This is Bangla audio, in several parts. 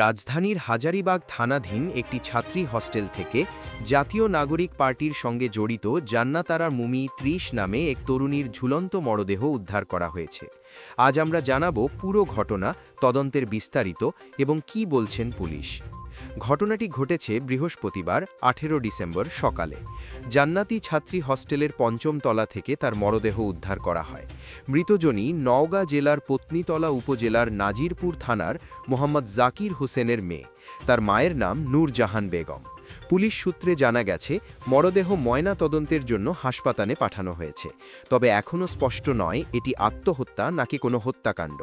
রাজধানীর হাজারীবাগ থানাধীন একটি ছাত্রী হস্টেল থেকে জাতীয় নাগরিক পার্টির সঙ্গে জড়িত জান্নাতারা মুমি ৩০ নামে এক তরুণীর ঝুলন্ত মরদেহ উদ্ধার করা হয়েছে। আজ আমরা জানাব পুরো ঘটনা, তদন্তের বিস্তারিত এবং কি বলছেন পুলিশ। ঘটনাটি ঘটেছে বৃহস্পতিবার ১৮ ডিসেম্বর সকালে। জান্নাতি ছাত্রী হস্টেলের পঞ্চম তলা থেকে তার মরদেহ উদ্ধার করা হয়। মৃতজনী নওগাঁ জেলার পত্নীতলা উপজেলার নাজিরপুর থানার মোহাম্মদ জাকির হোসেনের মেয়ে। তার মায়ের নাম নূরজাহান বেগম। পুলিশ সূত্রে জানা গেছে, মরদেহ ময়না তদন্তের জন্য হাসপাতালে পাঠানো হয়েছে। তবে এখনও স্পষ্ট নয় এটি আত্মহত্যা নাকি কোনো হত্যাকাণ্ড।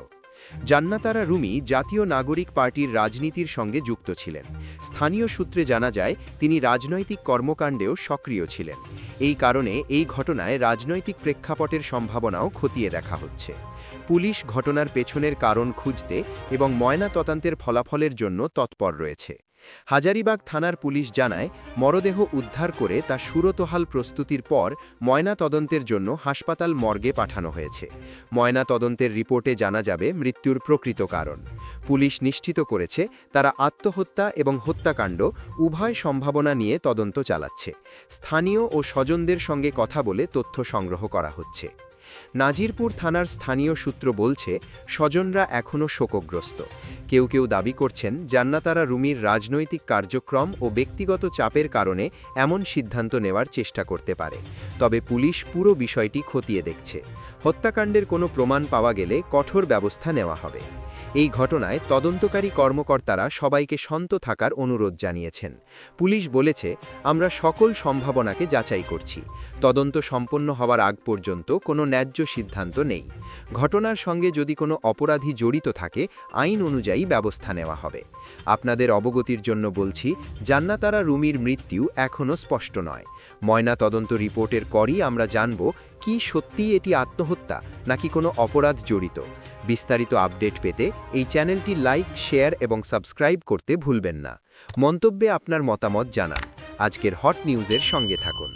জান্নাতারা রুমি জাতীয় নাগরিক পার্টির রাজনীতির সঙ্গে যুক্ত ছিলেন। স্থানীয় সূত্রে জানা যায় তিনি রাজনৈতিক কর্মকাণ্ডেও সক্রিয় ছিলেন। এই কারণে এই ঘটনায় রাজনৈতিক প্রেক্ষাপটের সম্ভাবনাও খতিয়ে দেখা হচ্ছে। পুলিশ ঘটনার পেছনের কারণ খুঁজতে এবং ময়না তদন্তের ফলাফলের জন্য তৎপর রয়েছে। হাজারীবাগ থানার পুলিশ জানায়, মরদেহ উদ্ধার করে তা সুরতহাল প্রস্তুতির পর ময়না তদন্তের জন্য হাসপাতাল মর্গে পাঠানো হয়েছে। ময়না তদন্তের রিপোর্টে জানা যাবে মৃত্যুর প্রকৃত কারণ। পুলিশ নিশ্চিত করেছে তারা আত্মহত্যা এবং হত্যাকাণ্ড উভয় সম্ভাবনা নিয়ে তদন্ত চালাচ্ছে। স্থানীয় ও স্বজনদের সঙ্গে কথা বলে তথ্য সংগ্রহ করা হচ্ছে। নাজিরপুর থানার স্থানীয় সূত্র বলছে, স্বজনরা এখনও শোকগ্রস্ত। কেউ কেউ দাবি করছেন জান্নাতারা রুমির রাজনৈতিক কার্যক্রম ও ব্যক্তিগত চাপের কারণে এমন সিদ্ধান্ত নেওয়ার চেষ্টা করতে পারে। তবে পুলিশ পুরো বিষয়টি খতিয়ে দেখছে। হত্যাকাণ্ডের কোনো প্রমাণ পাওয়া গেলে কঠোর ব্যবস্থা নেওয়া হবে। এই ঘটনায় তদন্তকারী কর্মকর্তারা সবাইকে শান্ত থাকার অনুরোধ জানিয়েছেন। পুলিশ বলেছে, আমরা সকল সম্ভাবনাকে যাচাই করছি। তদন্ত সম্পন্ন হওয়ার আগ পর্যন্ত কোনো ন্যায্য সিদ্ধান্ত নেই। ঘটনার সঙ্গে যদি কোনো অপরাধী জড়িত থাকে, আইন অনুযায়ী ব্যবস্থা নেওয়া হবে। আপনাদের অবগতির জন্য বলছি, জান্নাতারা রুমির মৃত্যু এখনও স্পষ্ট নয়। ময়না তদন্ত রিপোর্টের পরই আমরা জানব কি সত্যিই এটি আত্মহত্যা নাকি কোনো অপরাধ জড়িত। বিস্তারিত আপডেট পেতে এই চ্যানেলটি লাইক, শেয়ার এবং সাবস্ক্রাইব করতে ভুলবেন না। মন্তব্যে আপনার মতামত জানান। আজকের হট নিউজের সঙ্গে থাকুন।